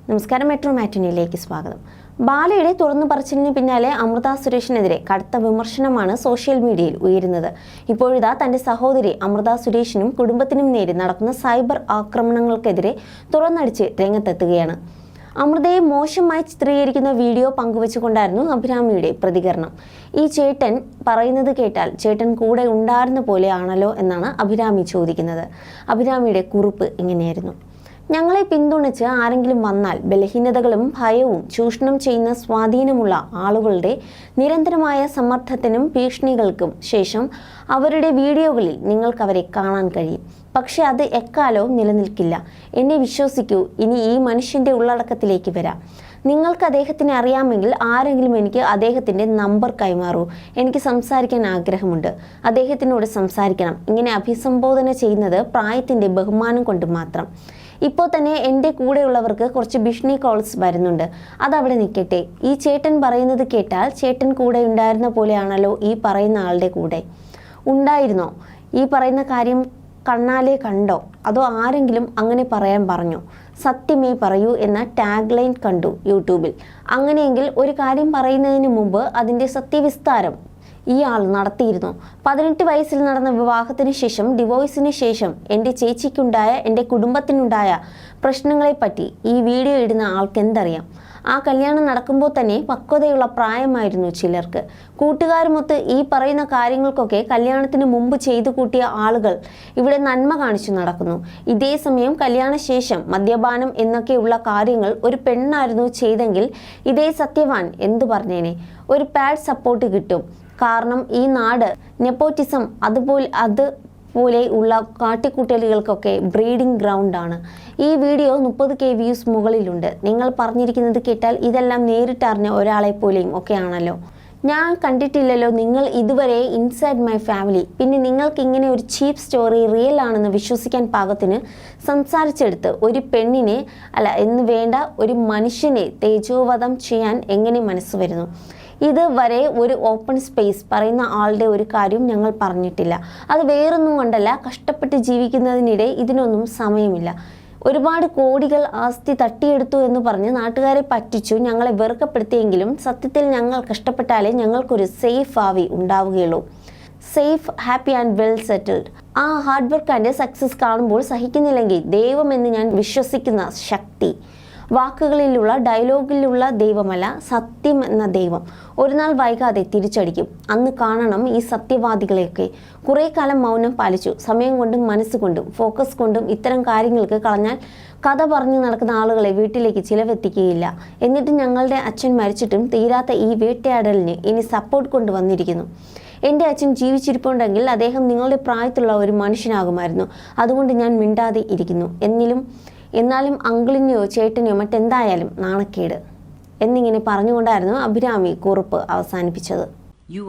നമസ്കാരം, മെട്രോ മാറ്റിനിയിലേക്ക് സ്വാഗതം. ബാലയുടെ തുറന്നു പറച്ചിലിന് പിന്നാലെ അമൃത സുരേഷിനെതിരെ കടുത്ത വിമർശനമാണ് സോഷ്യൽ മീഡിയയിൽ ഉയരുന്നത്. ഇപ്പോഴിതാ തന്റെ സഹോദരി അമൃത സുരേഷിനും കുടുംബത്തിനും നേരെ നടക്കുന്ന സൈബർ ആക്രമണങ്ങൾക്കെതിരെ തുറന്നടിച്ച് രംഗത്തെത്തുകയാണ്. അമൃതയെ മോശമായി ചിത്രീകരിക്കുന്ന വീഡിയോ പങ്കുവച്ചുകൊണ്ടായിരുന്നു അഭിരാമിയുടെ പ്രതികരണം. ഈ ചേട്ടൻ പറയുന്നത് കേട്ടാൽ ചേട്ടൻ കൂടെ ഉണ്ടായിരുന്ന പോലെയാണല്ലോ എന്നാണ് അഭിരാമി ചോദിക്കുന്നത്. അഭിരാമിയുടെ കുറിപ്പ് ഇങ്ങനെയായിരുന്നു: ഞങ്ങളെ പിന്തുണച്ച് ആരെങ്കിലും വന്നാൽ ബലഹീനതകളും ഭയവും ചൂഷണം ചെയ്യുന്ന സ്വാധീനമുള്ള ആളുകളുടെ നിരന്തരമായ സമ്മർദ്ദത്തിനും ഭീഷണികൾക്കും ശേഷം അവരുടെ വീഡിയോകളിൽ നിങ്ങൾക്കവരെ കാണാൻ കഴിയും. പക്ഷെ അത് എക്കാലവും നിലനിൽക്കില്ല. എന്നെ വിശ്വസിക്കൂ, ഇനി ഈ മനുഷ്യൻ്റെ ഉള്ളടക്കത്തിലേക്ക് വരാം. നിങ്ങൾക്ക് അദ്ദേഹത്തിനെ അറിയാമെങ്കിൽ ആരെങ്കിലും എനിക്ക് അദ്ദേഹത്തിൻ്റെ നമ്പർ കൈമാറൂ. എനിക്ക് സംസാരിക്കാൻ ആഗ്രഹമുണ്ട്. അദ്ദേഹത്തിനോട് സംസാരിക്കണം. ഇങ്ങനെ അഭിസംബോധന ചെയ്യുന്നത് പ്രായത്തിൻ്റെ ബഹുമാനം കൊണ്ട് മാത്രം. ഇപ്പോൾ തന്നെ എൻ്റെ കൂടെയുള്ളവർക്ക് കുറച്ച് ഭീഷണി കോൾസ് വരുന്നുണ്ട്. അതവിടെ നിൽക്കട്ടെ. ഈ ചേട്ടൻ പറയുന്നത് കേട്ടാൽ ചേട്ടൻ കൂടെ ഉണ്ടായിരുന്ന പോലെയാണല്ലോ ഈ പറയുന്ന ആളുടെ കൂടെ ഉണ്ടായിരുന്നോ? ഈ പറയുന്ന കാര്യം കണ്ണാലെ കണ്ടോ? അതോ ആരെങ്കിലും അങ്ങനെ പറയാൻ പറഞ്ഞോ? സത്യമേ പറയൂ എന്ന ടാഗ് ലൈൻ കണ്ടു യൂട്യൂബിൽ. അങ്ങനെയെങ്കിൽ ഒരു കാര്യം പറയുന്നതിന് മുമ്പ് അതിൻ്റെ സത്യവിസ്താരം ഇയാൾ നടത്തിയിരുന്നു. 18 വയസ്സിൽ നടന്ന വിവാഹത്തിന് ശേഷം, ഡിവോഴ്സിന് ശേഷം എൻ്റെ ചേച്ചിക്കുണ്ടായ, എൻ്റെ കുടുംബത്തിനുണ്ടായ പ്രശ്നങ്ങളെപ്പറ്റി ഈ വീഡിയോ ഇടുന്ന ആൾക്ക് എന്തറിയാം? ആ കല്യാണം നടക്കുമ്പോൾ തന്നെ പക്വതയുള്ള പ്രായമായിരുന്നു ചിലർക്ക്. കൂട്ടുകാരുമൊത്ത് ഈ പറയുന്ന കാര്യങ്ങൾക്കൊക്കെ കല്യാണത്തിന് മുമ്പ് ചെയ്തു കൂട്ടിയ ആളുകൾ ഇവിടെ നന്മ കാണിച്ചു നടക്കുന്നു. ഇതേ സമയം കല്യാണശേഷം മദ്യപാനം എന്നൊക്കെയുള്ള കാര്യങ്ങൾ ഒരു പെണ്ണായിരുന്നു ചെയ്തെങ്കിൽ ഇതേ സത്യവാൻ എന്തു പറഞ്ഞേനെ? ഒരു പാഡ് സപ്പോർട്ട് കിട്ടും. കാരണം ഈ നാട് നെപ്പോറ്റിസം അതുപോലെ ഉള്ള കാട്ടിക്കൂട്ടലുകൾക്കൊക്കെ ബ്രീഡിംഗ് ഗ്രൗണ്ടാണ്. ഈ വീഡിയോ 30K വ്യൂസ് മുകളിലുണ്ട്. നിങ്ങൾ പറഞ്ഞിരിക്കുന്നത് കേട്ടാൽ ഇതെല്ലാം നേരിട്ടറിഞ്ഞ ഒരാളെ പോലെയും ഒക്കെയാണല്ലോ. ഞാൻ കണ്ടിട്ടില്ലല്ലോ നിങ്ങൾ ഇതുവരെ ഇൻസൈഡ് മൈ ഫാമിലി. പിന്നെ നിങ്ങൾക്ക് ഇങ്ങനെ ഒരു ചീപ്പ് സ്റ്റോറി റിയൽ ആണെന്ന് വിശ്വസിക്കാൻ പാകത്തിന് സംസാരിച്ചെടുത്ത് ഒരു പെണ്ണിനെ എന്ന് വേണ്ട ഒരു മനുഷ്യനെ തേജോവധം ചെയ്യാൻ എങ്ങനെ മനസ്സ് വരുന്നു? ഇതുവരെ ഒരു ഓപ്പൺ സ്പേസ് പറയുന്ന ആളുടെ ഒരു കാര്യം ഞങ്ങൾ പറഞ്ഞിട്ടില്ല. അത് വേറൊന്നും കൊണ്ടല്ല, കഷ്ടപ്പെട്ട് ജീവിക്കുന്നതിനിടെ ഇതിനൊന്നും സമയമില്ല. ഒരുപാട് കോടികൾ ആസ്തി തട്ടിയെടുത്തു എന്ന് പറഞ്ഞ് നാട്ടുകാരെ പറ്റിച്ചു ഞങ്ങളെ വെറുക്കപ്പെടുത്തിയെങ്കിലും സത്യത്തിൽ ഞങ്ങൾ കഷ്ടപ്പെട്ടാലേ ഞങ്ങൾക്കൊരു സേഫ് ഭാവി ഉണ്ടാവുകയുള്ളൂ. Safe, happy and well settled. ആ ഹാർഡ് വർക്ക് ആൻഡ് സക്സസ് കാണുമ്പോൾ സഹിക്കുന്നില്ലെങ്കിൽ ദൈവമെന്ന് ഞാൻ വിശ്വസിക്കുന്ന ശക്തി, വാക്കുകളിലുള്ള ഡയലോഗിലുള്ള ദൈവമല്ല, സത്യം എന്ന ദൈവം ഒരു നാൾ വൈകാതെ തിരിച്ചടിക്കും. അന്ന് കാണണം ഈ സത്യവാദികളെയൊക്കെ. കുറേ കാലം മൗനം പാലിച്ചു. സമയം കൊണ്ടും മനസ്സുകൊണ്ടും ഫോക്കസ് കൊണ്ടും ഇത്തരം കാര്യങ്ങൾക്ക് കളഞ്ഞാൽ കഥ പറഞ്ഞു നടക്കുന്ന ആളുകളെ വീട്ടിലേക്ക് ചിലവെത്തിക്കുകയില്ല. എന്നിട്ട് ഞങ്ങളുടെ അച്ഛൻ മരിച്ചിട്ടും തീരാത്ത ഈ വേട്ടയാടലിന് ഇനി സപ്പോർട്ട് കൊണ്ടുവന്നിരിക്കുന്നു. എൻ്റെ അച്ഛൻ ജീവിച്ചിരിപ്പുണ്ടെങ്കിൽ അദ്ദേഹം നിങ്ങളുടെ പ്രായത്തിലുള്ള ഒരു മനുഷ്യനാകുമായിരുന്നു. അതുകൊണ്ട് ഞാൻ മിണ്ടാതെ ഇരിക്കുന്നു. എന്നാലും അങ്കിളിനെയോ ചേട്ടനെയോ മറ്റെന്തായാലും നാണക്കേട് എന്നിങ്ങനെ പറഞ്ഞുകൊണ്ടായിരുന്നു അഭിരാമി കുറിപ്പ് അവസാനിപ്പിച്ചത്. You're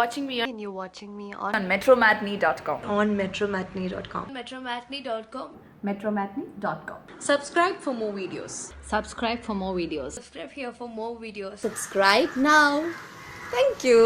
watching me on metromatney.com. metromatney.com. Subscribe for more videos. Subscribe for more videos. Subscribe here for more videos. Subscribe now. Thank you.